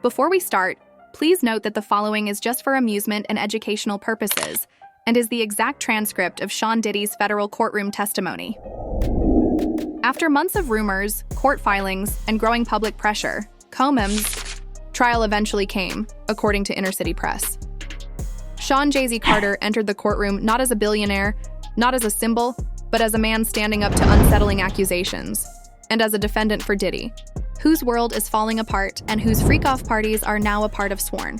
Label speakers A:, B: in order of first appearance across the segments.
A: Before we start, please note that the following is just for amusement and educational purposes, and is the exact transcript of Sean Diddy's federal courtroom testimony. After months of rumors, court filings, and growing public pressure, Combs' trial eventually came, according to Inner City Press. Sean Jay-Z Carter entered the courtroom not as a billionaire, not as a symbol, but as a man standing up to unsettling accusations, and as a defendant for Diddy, whose world is falling apart and whose freak-off parties are now a part of Sworn.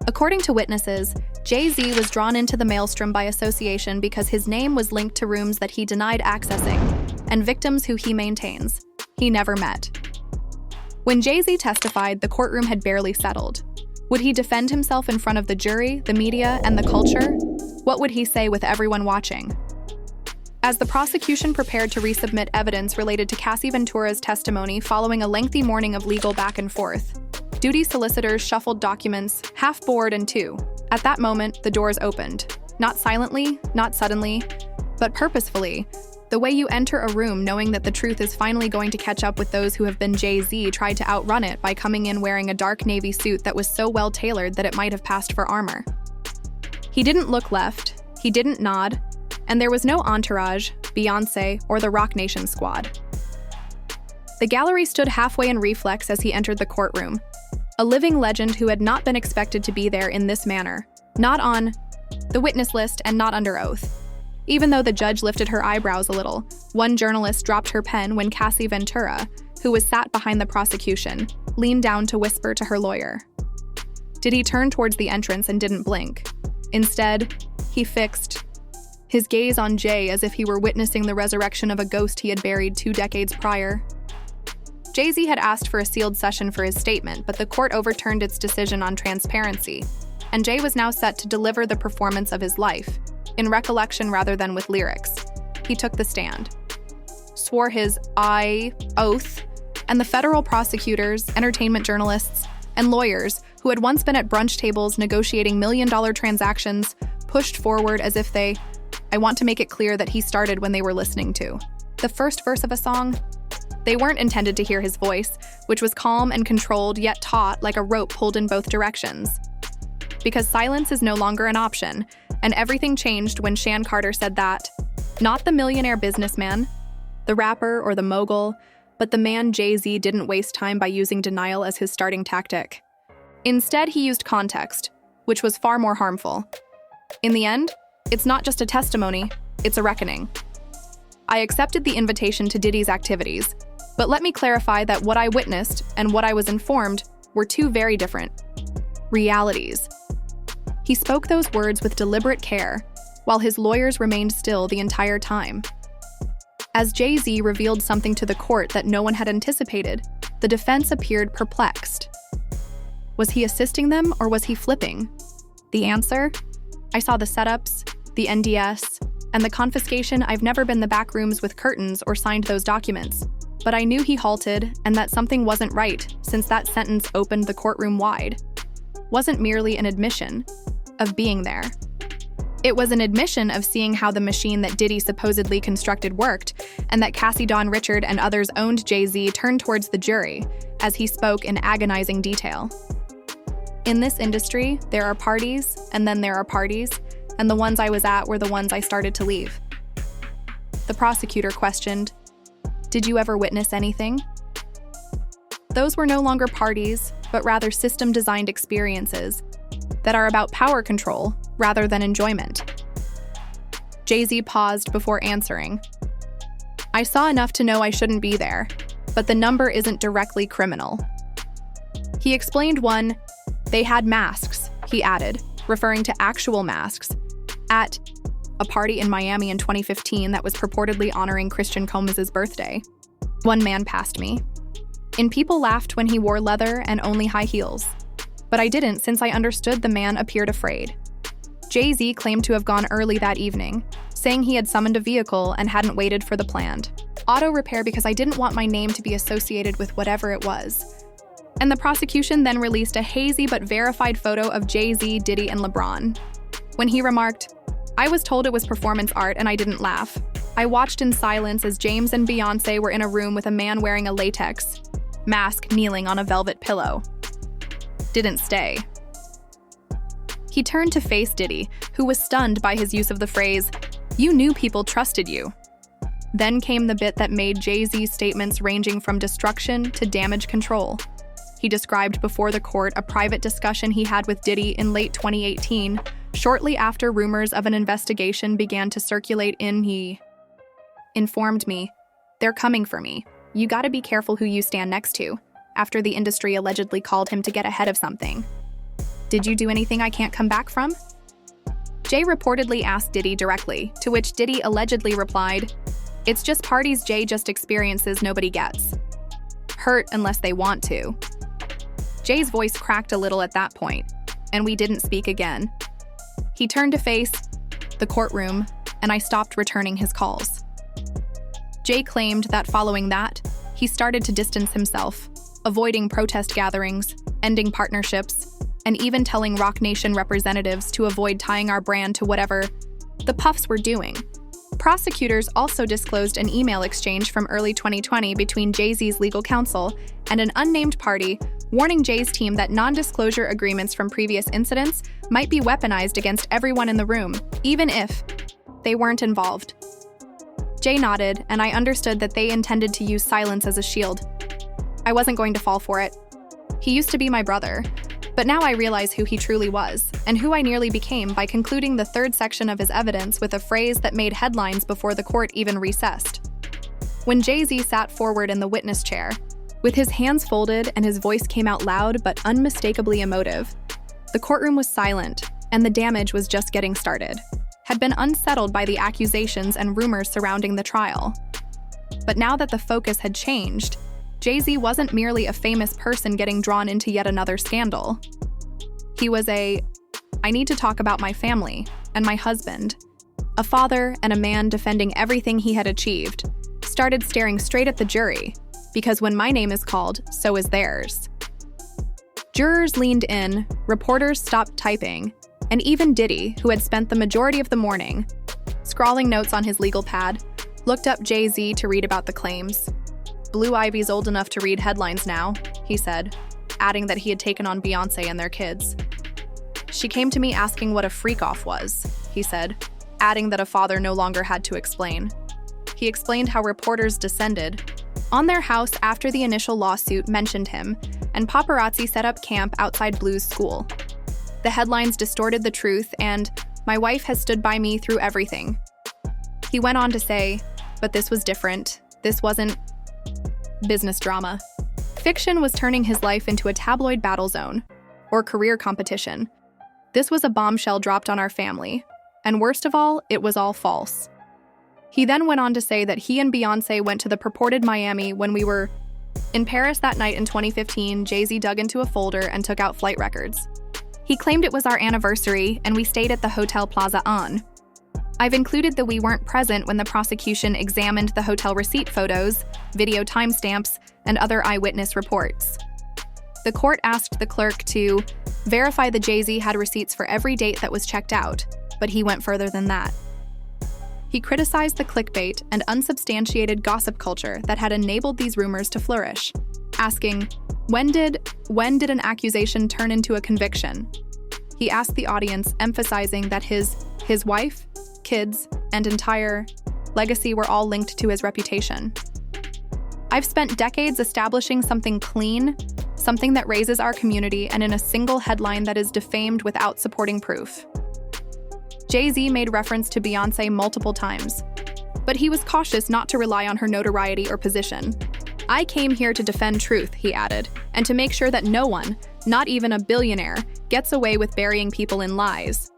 A: According to witnesses, Jay-Z was drawn into the maelstrom by association because his name was linked to rooms that he denied accessing and victims who he maintains he never met. When Jay-Z testified, the courtroom had barely settled. Would he defend himself in front of the jury, the media, and the culture? What would he say with everyone watching? As the prosecution prepared to resubmit evidence related to Cassie Ventura's testimony following a lengthy morning of legal back and forth, duty solicitors shuffled documents, half bored and two. At that moment, the doors opened. Not silently, not suddenly, but purposefully, the way you enter a room knowing that the truth is finally going to catch up with those who have been Jay-Z tried to outrun it by coming in wearing a dark navy suit that was so well tailored that it might have passed for armor. He didn't look left, he didn't nod, and there was no entourage, Beyonce, or the Rock Nation squad. The gallery stood halfway in reflex as he entered the courtroom, a living legend who had not been expected to be there in this manner, not on the witness list and not under oath. Even though the judge lifted her eyebrows a little, one journalist dropped her pen when Cassie Ventura, who was sat behind the prosecution, leaned down to whisper to her lawyer. Diddy turned towards the entrance and didn't blink. Instead, he fixed his gaze on Jay as if he were witnessing the resurrection of a ghost he had buried 2 decades prior. Jay-Z had asked for a sealed session for his statement, but the court overturned its decision on transparency, and Jay was now set to deliver the performance of his life, in recollection rather than with lyrics. He took the stand, swore his oath, and the federal prosecutors, entertainment journalists, and lawyers who had once been at brunch tables negotiating million-dollar transactions pushed forward as if I want to make it clear that he started when they were listening to the first verse of a song. They weren't intended to hear his voice, which was calm and controlled yet taut like a rope pulled in both directions. Because silence is no longer an option, and everything changed when Sean Carter said that, not the millionaire businessman, the rapper or the mogul, but the man Jay-Z didn't waste time by using denial as his starting tactic. Instead, he used context, which was far more harmful. In the end, it's not just a testimony, it's a reckoning. I accepted the invitation to Diddy's activities, but let me clarify that what I witnessed and what I was informed were 2 very different realities. He spoke those words with deliberate care, while his lawyers remained still the entire time. As Jay-Z revealed something to the court that no one had anticipated, the defense appeared perplexed. Was he assisting them or was he flipping? The answer? I saw the setups, the NDS, and the confiscation. I've never been the back rooms with curtains or signed those documents, but I knew he halted and that something wasn't right since that sentence opened the courtroom wide. Wasn't merely an admission of being there. It was an admission of seeing how the machine that Diddy supposedly constructed worked, and that Cassie Dawn Richard and others owned Jay-Z turned towards the jury as he spoke in agonizing detail. In this industry, there are parties, and then there are parties, and the ones I was at were the ones I started to leave. The prosecutor questioned, "Did you ever witness anything?" Those were no longer parties, but rather system-designed experiences that are about power control rather than enjoyment. Jay-Z paused before answering. "I saw enough to know I shouldn't be there, but the number isn't directly criminal." He explained one, "They had masks," he added, referring to actual masks, at a party in Miami in 2015 that was purportedly honoring Christian Combs' birthday. One man passed me. And people laughed when he wore leather and only high heels. But I didn't, since I understood the man appeared afraid. Jay-Z claimed to have gone early that evening, saying he had summoned a vehicle and hadn't waited for the planned auto repair because I didn't want my name to be associated with whatever it was. And the prosecution then released a hazy but verified photo of Jay-Z, Diddy, and LeBron. When he remarked, "I was told it was performance art and I didn't laugh. I watched in silence as James and Beyonce were in a room with a man wearing a latex mask kneeling on a velvet pillow." didn't stay. He turned to face Diddy, who was stunned by his use of the phrase, "You knew people trusted you." Then came the bit that made Jay-Z's statements ranging from destruction to damage control. He described before the court a private discussion he had with Diddy in late 2018, shortly after rumors of an investigation began to circulate He informed me, "They're coming for me. You gotta be careful who you stand next to," after the industry allegedly called him to get ahead of something. "Did you do anything I can't come back from?" Jay reportedly asked Diddy directly, to which Diddy allegedly replied, "It's just parties Jay just experiences nobody gets. Hurt unless they want to." Jay's voice cracked a little at that point, and we didn't speak again. He turned to face the courtroom, and I stopped returning his calls. Jay claimed that following that, he started to distance himself, avoiding protest gatherings, ending partnerships, and even telling Roc Nation representatives to avoid tying our brand to whatever the Puffs were doing. Prosecutors also disclosed an email exchange from early 2020 between Jay-Z's legal counsel and an unnamed party, warning Jay's team that non-disclosure agreements from previous incidents might be weaponized against everyone in the room, even if they weren't involved. Jay nodded, and I understood that they intended to use silence as a shield. I wasn't going to fall for it. He used to be my brother, but now I realize who he truly was, and who I nearly became by concluding the third section of his evidence with a phrase that made headlines before the court even recessed. When Jay-Z sat forward in the witness chair, with his hands folded and his voice came out loud but unmistakably emotive, the courtroom was silent, and the damage was just getting started, had been unsettled by the accusations and rumors surrounding the trial. But now that the focus had changed, Jay-Z wasn't merely a famous person getting drawn into yet another scandal. He was I need to talk about my family and my husband, a father and a man defending everything he had achieved, started staring straight at the jury, because when my name is called, so is theirs. Jurors leaned in, reporters stopped typing, and even Diddy, who had spent the majority of the morning scrawling notes on his legal pad, looked up Jay-Z to read about the claims. "Blue Ivy's old enough to read headlines now," he said, adding that he had taken on Beyoncé and their kids. "She came to me asking what a freak-off was," he said, adding that a father no longer had to explain. He explained how reporters descended on their house after the initial lawsuit mentioned him, and paparazzi set up camp outside Blue's school. The headlines distorted the truth, and "my wife has stood by me through everything." He went on to say, "But this was different. This wasn't business drama." Fiction was turning his life into a tabloid battle zone, or career competition. This was a bombshell dropped on our family, and worst of all, it was all false. He then went on to say that he and Beyoncé went to the purported Miami when we were in Paris that night in 2015. Jay-Z dug into a folder and took out flight records. He claimed it was our anniversary, and we stayed at the Hotel Plaza On. I've included that we weren't present when the prosecution examined the hotel receipt photos, video timestamps, and other eyewitness reports. The court asked the clerk to verify that Jay-Z had receipts for every date that was checked out, but he went further than that. He criticized the clickbait and unsubstantiated gossip culture that had enabled these rumors to flourish, asking, when did an accusation turn into a conviction? He asked the audience, emphasizing that his wife, kids, and entire legacy were all linked to his reputation. I've spent decades establishing something clean, something that raises our community, and in a single headline that is defamed without supporting proof. Jay-Z made reference to Beyoncé multiple times, but he was cautious not to rely on her notoriety or position. "I came here to defend truth," he added, "and to make sure that no one, not even a billionaire, gets away with burying people in lies."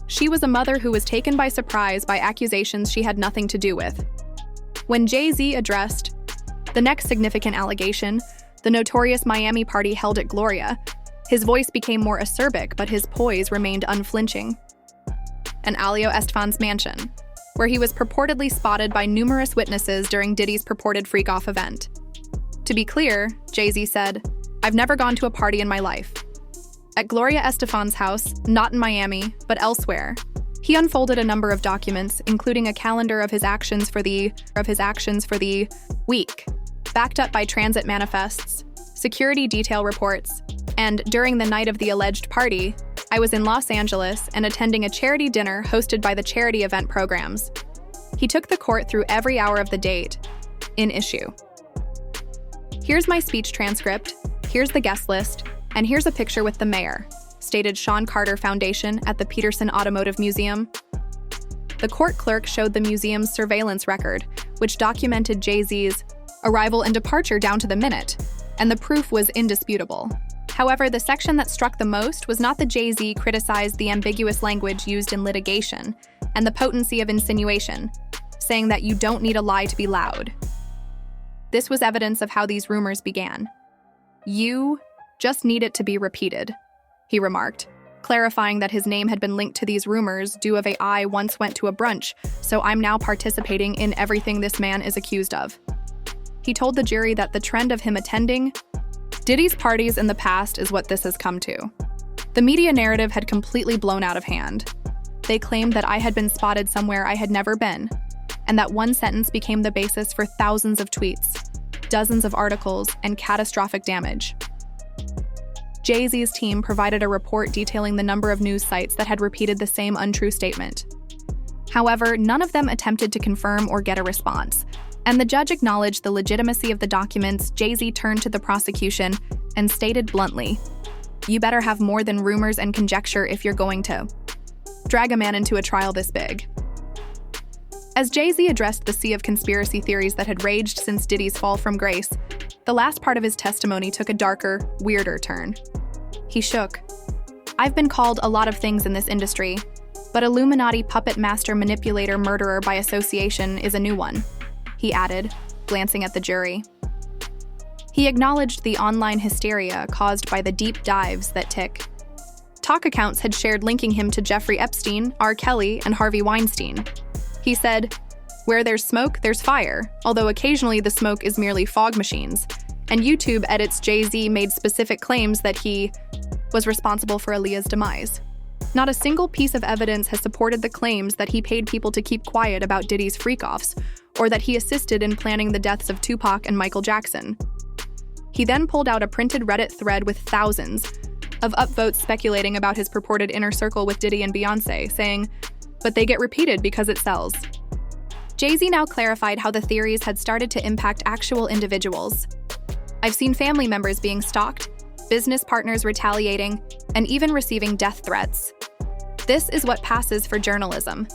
A: She was a mother who was taken by surprise by accusations she had nothing to do with. When Jay-Z addressed the next significant allegation, the notorious Miami party held at Gloria, his voice became more acerbic, but his poise remained unflinching. And Alio Estefan's mansion, where he was purportedly spotted by numerous witnesses during Diddy's purported freak-off event. To be clear, Jay-Z said, "I've never gone to a party in my life." At Gloria Estefan's house, not in Miami, but elsewhere, he unfolded a number of documents, including a calendar of his actions for the week, backed up by transit manifests, security detail reports, And during the night of the alleged party, I was in Los Angeles and attending a charity dinner hosted by the charity event programs. He took the court through every hour of the date, in issue. Here's my speech transcript, here's the guest list, and here's a picture with the mayor, stated Sean Carter Foundation at the Peterson Automotive Museum. The court clerk showed the museum's surveillance record, which documented Jay-Z's arrival and departure down to the minute, and the proof was indisputable. However, the section that struck the most was not that Jay-Z criticized the ambiguous language used in litigation and the potency of insinuation, saying that you don't need a lie to be loud. This was evidence of how these rumors began. You just need it to be repeated, he remarked, clarifying that his name had been linked to these rumors due of I once went to a brunch, so I'm now participating in everything this man is accused of. He told the jury that the trend of him attending Diddy's parties in the past is what this has come to. The media narrative had completely blown out of hand. They claimed that I had been spotted somewhere I had never been, and that one sentence became the basis for thousands of tweets, dozens of articles, and catastrophic damage. Jay-Z's team provided a report detailing the number of news sites that had repeated the same untrue statement. However, none of them attempted to confirm or get a response, and the judge acknowledged the legitimacy of the documents. Jay-Z turned to the prosecution and stated bluntly, "You better have more than rumors and conjecture if you're going to drag a man into a trial this big." As Jay-Z addressed the sea of conspiracy theories that had raged since Diddy's fall from grace, the last part of his testimony took a darker, weirder turn. He shook. "I've been called a lot of things in this industry, but Illuminati puppet master manipulator murderer by association is a new one," he added, glancing at the jury. He acknowledged the online hysteria caused by the deep dives that TikTok accounts had shared linking him to Jeffrey Epstein, R. Kelly, and Harvey Weinstein. He said, "Where there's smoke, there's fire, although occasionally the smoke is merely fog machines." And YouTube edits Jay-Z made specific claims that he was responsible for Aaliyah's demise. Not a single piece of evidence has supported the claims that he paid people to keep quiet about Diddy's freak-offs, or that he assisted in planning the deaths of Tupac and Michael Jackson. He then pulled out a printed Reddit thread with thousands of upvotes speculating about his purported inner circle with Diddy and Beyoncé, saying, "But they get repeated because it sells." Jay-Z now clarified how the theories had started to impact actual individuals. "I've seen family members being stalked, business partners retaliating, and even receiving death threats. This is what passes for journalism.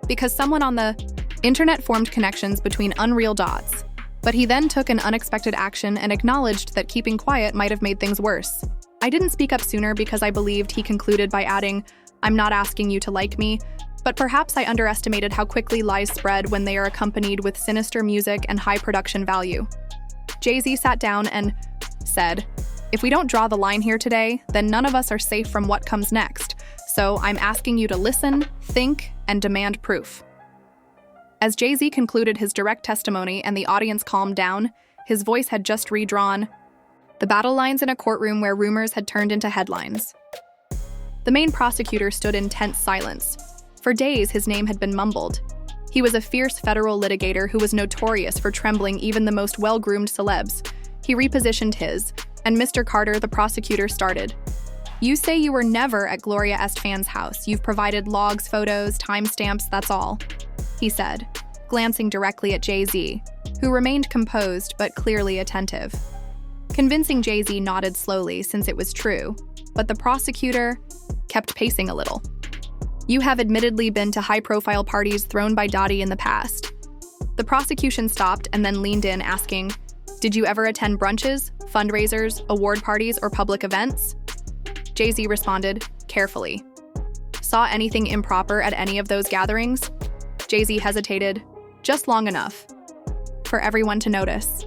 A: Because someone on the internet formed connections between unreal dots, but he then took an unexpected action and acknowledged that keeping quiet might have made things worse. I didn't speak up sooner because I believed," he concluded by adding, "I'm not asking you to like me, but perhaps I underestimated how quickly lies spread when they are accompanied with sinister music and high production value." Jay-Z sat down and said, "If we don't draw the line here today, then none of us are safe from what comes next. So I'm asking you to listen, think, and demand proof." As Jay-Z concluded his direct testimony and the audience calmed down, his voice had just redrawn the battle lines in a courtroom where rumors had turned into headlines. The main prosecutor stood in tense silence. For days, his name had been mumbled. He was a fierce federal litigator who was notorious for trembling even the most well-groomed celebs. He repositioned his, and Mr. Carter, the prosecutor, started. "You say you were never at Gloria Estefan's house. You've provided logs, photos, timestamps, that's all," he said, glancing directly at Jay-Z, who remained composed but clearly attentive. Convincing Jay-Z nodded slowly since it was true, but the prosecutor kept pacing a little. "You have admittedly been to high-profile parties thrown by Diddy in the past." The prosecution stopped and then leaned in, asking, "Did you ever attend brunches, fundraisers, award parties, or public events?" Jay-Z responded, carefully. "Saw anything improper at any of those gatherings?" Jay-Z hesitated, just long enough for everyone to notice.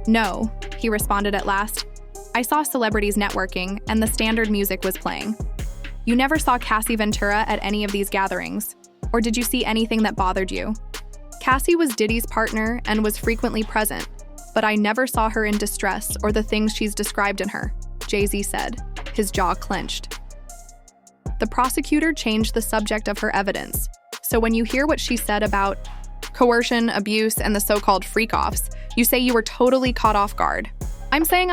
A: "No," he responded at last. "I saw celebrities networking, and the standard music was playing." "You never saw Cassie Ventura at any of these gatherings? Or did you see anything that bothered you?" "Cassie was Diddy's partner and was frequently present, but I never saw her in distress or the things she's described in her," Jay-Z said, his jaw clenched. The prosecutor changed the subject of her evidence. "So when you hear what she said about coercion, abuse, and the so-called freak-offs, you say you were totally caught off guard." "I'm saying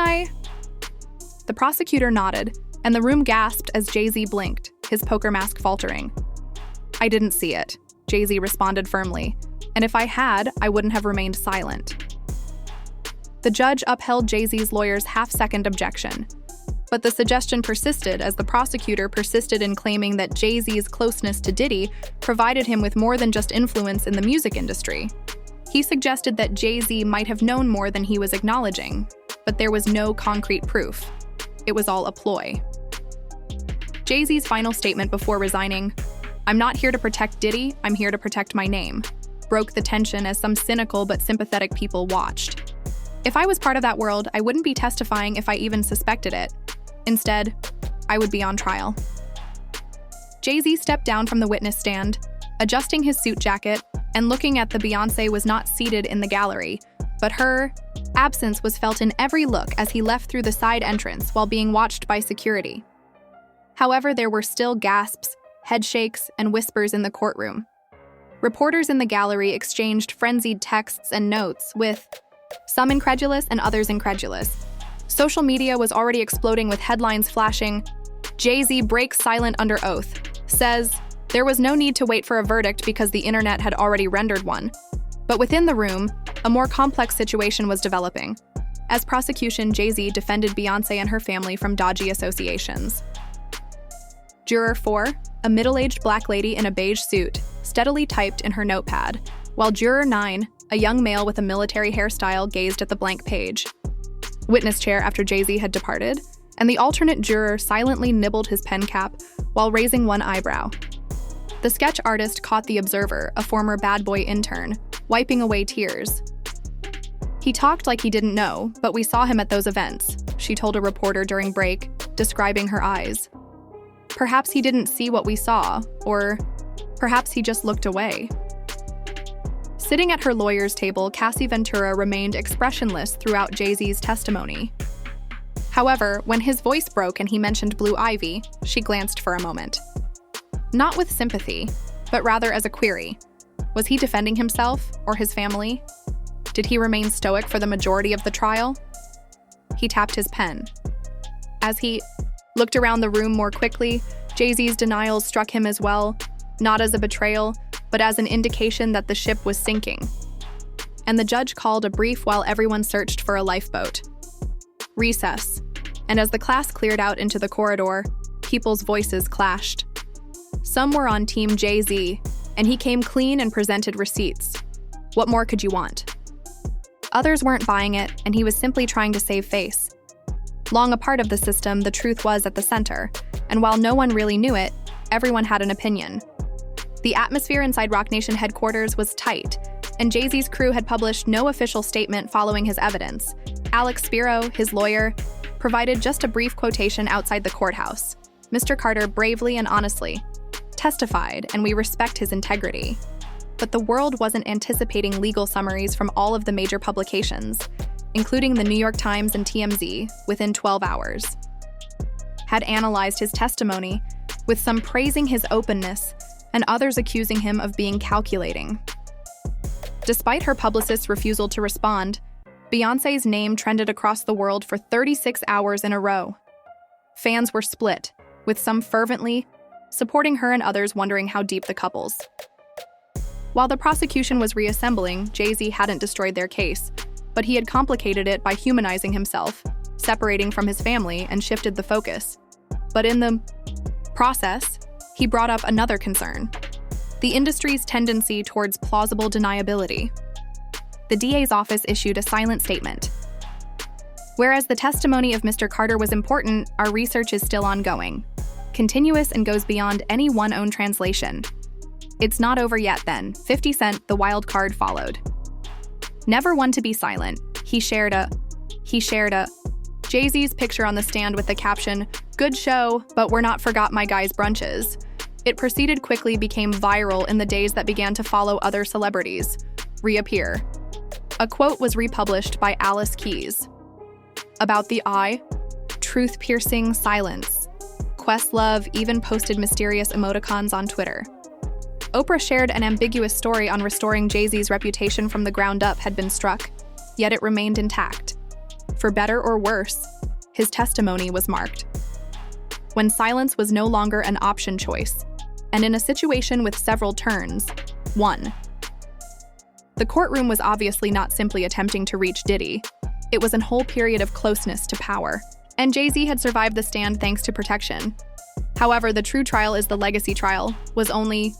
A: The prosecutor nodded, and the room gasped as Jay-Z blinked, his poker mask faltering. "I didn't see it," Jay-Z responded firmly, "and if I had, I wouldn't have remained silent." The judge upheld Jay-Z's lawyer's half-second objection, but the suggestion persisted as the prosecutor persisted in claiming that Jay-Z's closeness to Diddy provided him with more than just influence in the music industry. He suggested that Jay-Z might have known more than he was acknowledging, but there was no concrete proof. It was all a ploy. Jay-Z's final statement before resigning, "I'm not here to protect Diddy, I'm here to protect my name," broke the tension as some cynical but sympathetic people watched. "If I was part of that world, I wouldn't be testifying if I even suspected it. Instead, I would be on trial." Jay-Z stepped down from the witness stand, adjusting his suit jacket, and looking at the Beyoncé was not seated in the gallery, but her absence was felt in every look as he left through the side entrance while being watched by security. However, there were still gasps, headshakes, and whispers in the courtroom. Reporters in the gallery exchanged frenzied texts and notes, with some incredulous and others incredulous. Social media was already exploding with headlines flashing, "Jay-Z breaks silent under oath, says there was no need to wait for a verdict because the internet had already rendered one." But within the room, a more complex situation was developing. As prosecution, Jay-Z defended Beyoncé and her family from dodgy associations. Juror 4, a middle-aged black lady in a beige suit, steadily typed in her notepad, while Juror 9, a young male with a military hairstyle, gazed at the blank page. Witness chair after Jay-Z had departed, and the alternate juror silently nibbled his pen cap while raising one eyebrow. The sketch artist caught the observer, a former bad boy intern, wiping away tears. "He talked like he didn't know, but we saw him at those events," she told a reporter during break, describing her eyes. "Perhaps he didn't see what we saw, or perhaps he just looked away." Sitting at her lawyer's table, Cassie Ventura remained expressionless throughout Jay-Z's testimony. However, when his voice broke and he mentioned Blue Ivy, she glanced for a moment. Not with sympathy, but rather as a query. Was he defending himself or his family? Did he remain stoic for the majority of the trial? He tapped his pen. As he looked around the room more quickly, Jay-Z's denials struck him as well, not as a betrayal, but as an indication that the ship was sinking. And the judge called a brief while everyone searched for a lifeboat. Recess. And as the class cleared out into the corridor, people's voices clashed. Some were on Team Jay-Z, and he came clean and presented receipts. What more could you want? Others weren't buying it, and he was simply trying to save face. Long a part of the system, the truth was at the center, and while no one really knew it, everyone had an opinion. The atmosphere inside Roc Nation headquarters was tight, and Jay-Z's crew had published no official statement following his evidence. Alex Spiro, his lawyer, provided just a brief quotation outside the courthouse. "Mr. Carter bravely and honestly testified, and we respect his integrity." But the world wasn't anticipating legal summaries from all of the major publications, including the New York Times and TMZ, within 12 hours. Had analyzed his testimony, with some praising his openness and others accusing him of being calculating. Despite her publicist's refusal to respond, Beyoncé's name trended across the world for 36 hours in a row. Fans were split, with some fervently supporting her and others wondering how deep the couple's. While the prosecution was reassembling, Jay-Z hadn't destroyed their case, but he had complicated it by humanizing himself, separating from his family, and shifted the focus. But in the process, he brought up another concern: the industry's tendency towards plausible deniability. The DA's office issued a silent statement. "Whereas the testimony of Mr. Carter was important, our research is still ongoing, continuous, and goes beyond any one-own translation. It's not over yet then." 50 Cent, the wild card, followed. Never one to be silent, he shared a Jay-Z's picture on the stand with the caption, "Good show, but we're not forgot my guy's brunches." It proceeded quickly, became viral in the days that began to follow other celebrities reappear. A quote was republished by Alice Keys. About the eye, truth-piercing silence. Questlove even posted mysterious emoticons on Twitter. Oprah shared an ambiguous story on restoring Jay-Z's reputation from the ground up had been struck, yet it remained intact. For better or worse, his testimony was marked. When silence was no longer an option choice, and in a situation with several turns, 1. The courtroom was obviously not simply attempting to reach Diddy. It was a whole period of closeness to power, and Jay-Z had survived the stand thanks to protection. However, the true trial is the legacy trial, was only